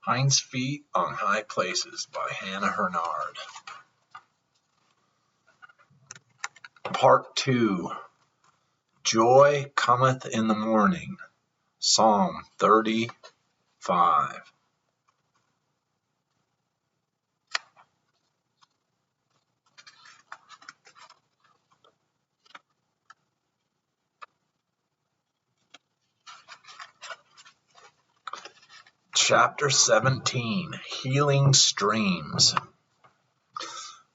Hinds' Feet on High Places by Hurnard. Part 2. Joy cometh in the morning. Psalm 35. Chapter 17. Healing Streams.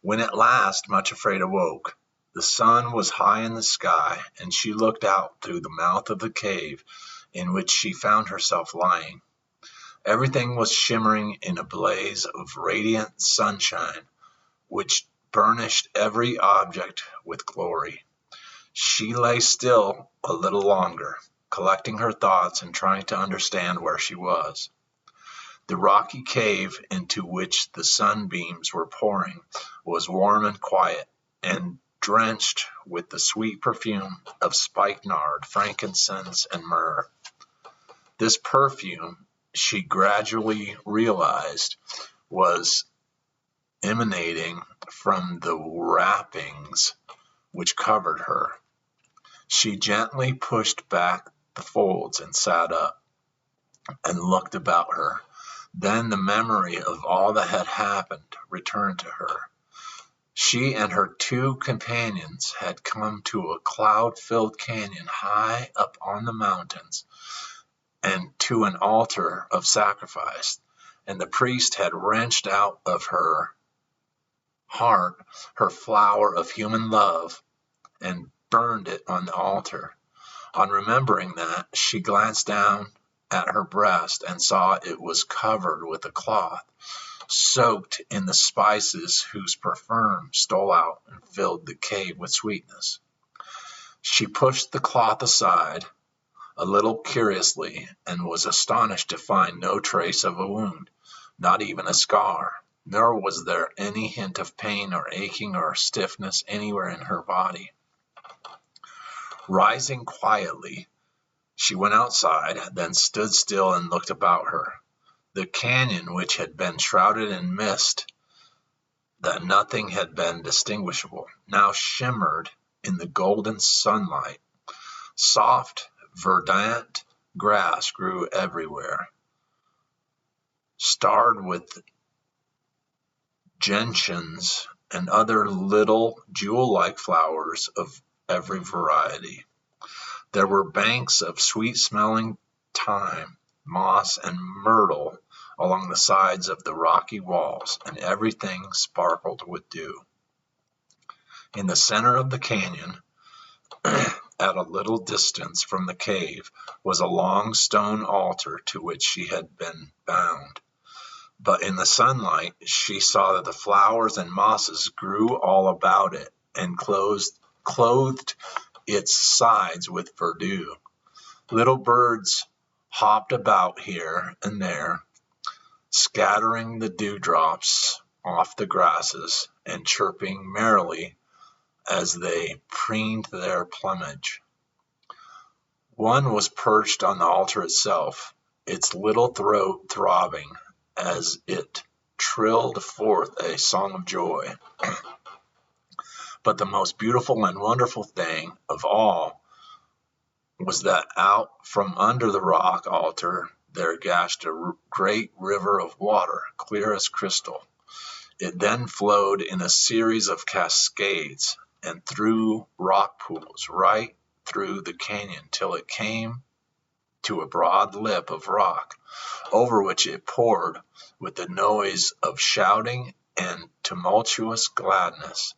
When at last Much Afraid awoke, the sun was high in the sky, and she looked out through the mouth of the cave in which she found herself lying. Everything was shimmering in a blaze of radiant sunshine, which burnished every object with glory. She lay still a little longer, collecting her thoughts and trying to understand where she was. The rocky cave into which the sunbeams were pouring was warm and quiet, and drenched with the sweet perfume of spikenard, frankincense, and myrrh. This perfume, she gradually realized, was emanating from the wrappings which covered her. She gently pushed back the folds and sat up and looked about her. Then the memory of all that had happened returned to her. She and her two companions had come to a cloud-filled canyon high up on the mountains, and to an altar of sacrifice, and the priest had wrenched out of her heart her flower of human love and burned it on the altar. On remembering that, she glanced down at her breast and saw it was covered with a cloth, soaked in the spices whose perfume stole out and filled the cave with sweetness. She pushed the cloth aside a little curiously and was astonished to find no trace of a wound, not even a scar, nor was there any hint of pain or aching or stiffness anywhere in her body. Rising quietly, she went outside, then stood still and looked about her. The canyon, which had been shrouded in mist that nothing had been distinguishable, now shimmered in the golden sunlight. Soft, verdant grass grew everywhere, starred with gentians and other little jewel-like flowers of every variety. There were banks of sweet-smelling thyme, moss, and myrtle along the sides of the rocky walls, and everything sparkled with dew. In the center of the canyon, at a little distance from the cave, was a long stone altar to which she had been bound. But in the sunlight, she saw that the flowers and mosses grew all about it and clothed its sides with verdure. Little birds hopped about here and there, scattering the dewdrops off the grasses and chirping merrily as they preened their plumage. One was perched on the altar itself, its little throat throbbing as it trilled forth a song of joy. But the most beautiful and wonderful thing of all was that out from under the rock altar there gushed a great river of water, clear as crystal. It then flowed in a series of cascades and through rock pools right through the canyon till it came to a broad lip of rock, over which it poured with the noise of shouting and tumultuous gladness.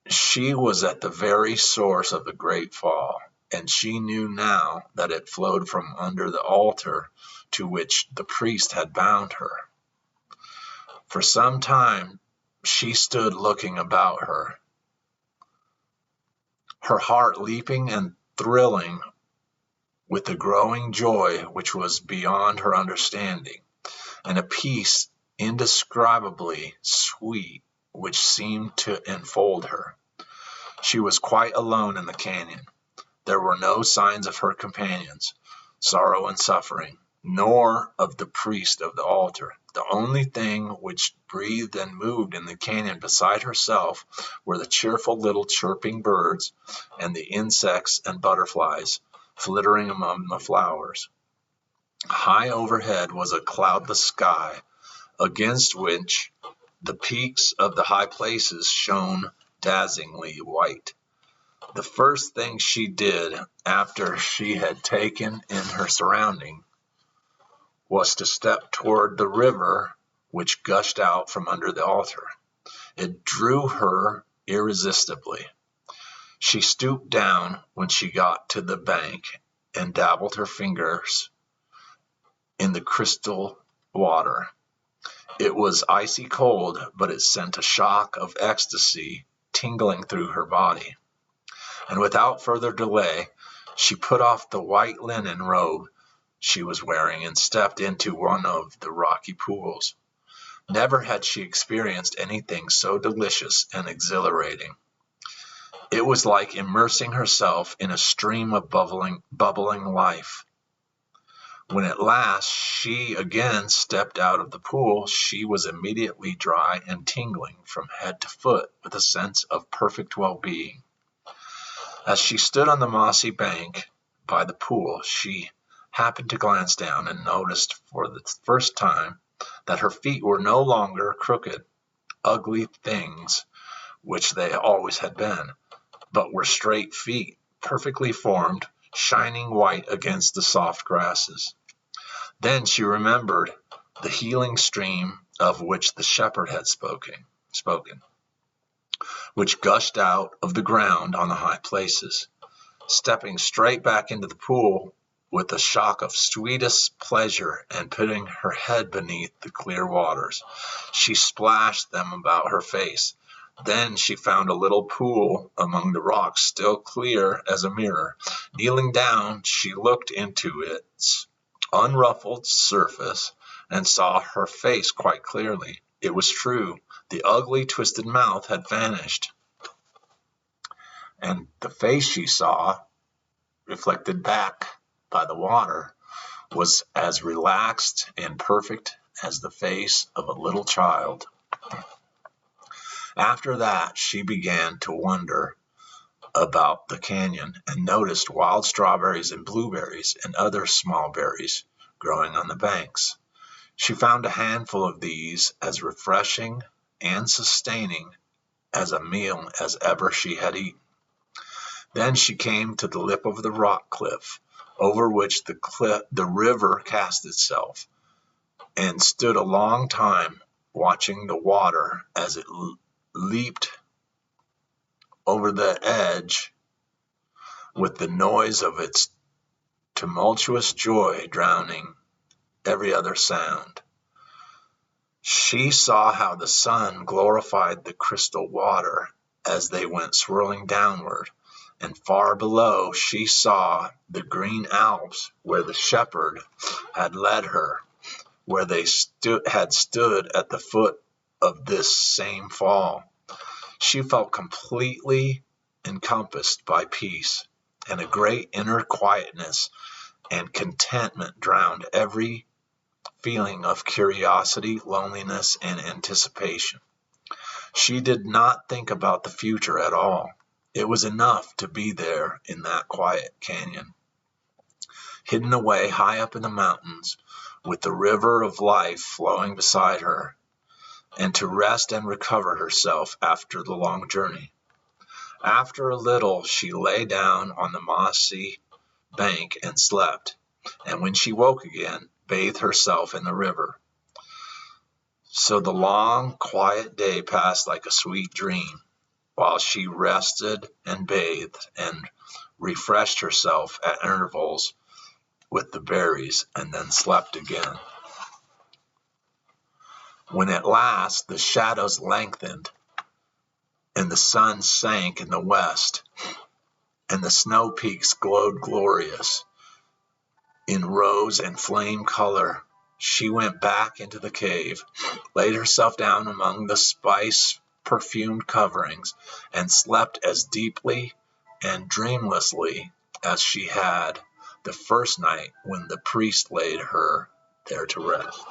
She was at the very source of the great fall, and she knew now that it flowed from under the altar to which the priest had bound her. For some time she stood looking about her, her heart leaping and thrilling with a growing joy which was beyond her understanding, and a peace indescribably sweet which seemed to enfold her. She was quite alone in the canyon. There were no signs of her companions. Sorrow and suffering, nor of the priest of the altar. The only thing which breathed and moved in the canyon beside herself were the cheerful little chirping birds and the insects and butterflies flittering among the flowers. High overhead was a cloudless sky, against which the peaks of the high places shone dazzlingly white. The first thing she did after she had taken in her surroundings was to step toward the river which gushed out from under the altar. It drew her irresistibly. She stooped down when she got to the bank and dabbled her fingers in the crystal water. It was icy cold, but it sent a shock of ecstasy tingling through her body. And without further delay, she put off the white linen robe she was wearing and stepped into one of the rocky pools. Never had she experienced anything so delicious and exhilarating. It was like immersing herself in a stream of bubbling life. When at last she again stepped out of the pool, she was immediately dry and tingling from head to foot with a sense of perfect well-being. As she stood on the mossy bank by the pool, she happened to glance down and noticed for the first time that her feet were no longer crooked, ugly things which they always had been, but were straight feet, perfectly formed, shining white against the soft grasses. Then she remembered the healing stream of which the shepherd had spoken, which gushed out of the ground on the high places. Stepping straight back into the pool with a shock of sweetest pleasure and putting her head beneath the clear waters, she splashed them about her face. Then she found a little pool among the rocks, still clear as a mirror. Kneeling down, she looked into its unruffled surface and saw her face quite clearly. It was true. The ugly, twisted mouth had vanished, and the face she saw, reflected back by the water, was as relaxed and perfect as the face of a little child. After that, she began to wonder about the canyon and noticed wild strawberries and blueberries and other small berries growing on the banks. She found a handful of these as refreshing and sustaining as a meal as ever she had eaten. Then she came to the lip of the rock cliff, over which the river cast itself, and stood a long time watching the water as it leaped over the edge with the noise of its tumultuous joy drowning every other sound. She saw how the sun glorified the crystal water as they went swirling downward, and far below she saw the green Alps where the shepherd had led her, where they had stood at the foot of this same fall. She felt completely encompassed by peace, and a great inner quietness and contentment drowned every feeling of curiosity, loneliness, and anticipation. She did not think about the future at all. It was enough to be there in that quiet canyon, hidden away high up in the mountains, with the river of life flowing beside her, and to rest and recover herself after the long journey. After a little, she lay down on the mossy bank and slept, and when she woke again, bathed herself in the river. So the long, quiet day passed like a sweet dream, while she rested and bathed and refreshed herself at intervals with the berries, and then slept again. When at last the shadows lengthened and the sun sank in the west, and the snow peaks glowed glorious in rose and flame color, she went back into the cave, laid herself down among the spice-perfumed coverings, and slept as deeply and dreamlessly as she had the first night when the priest laid her there to rest.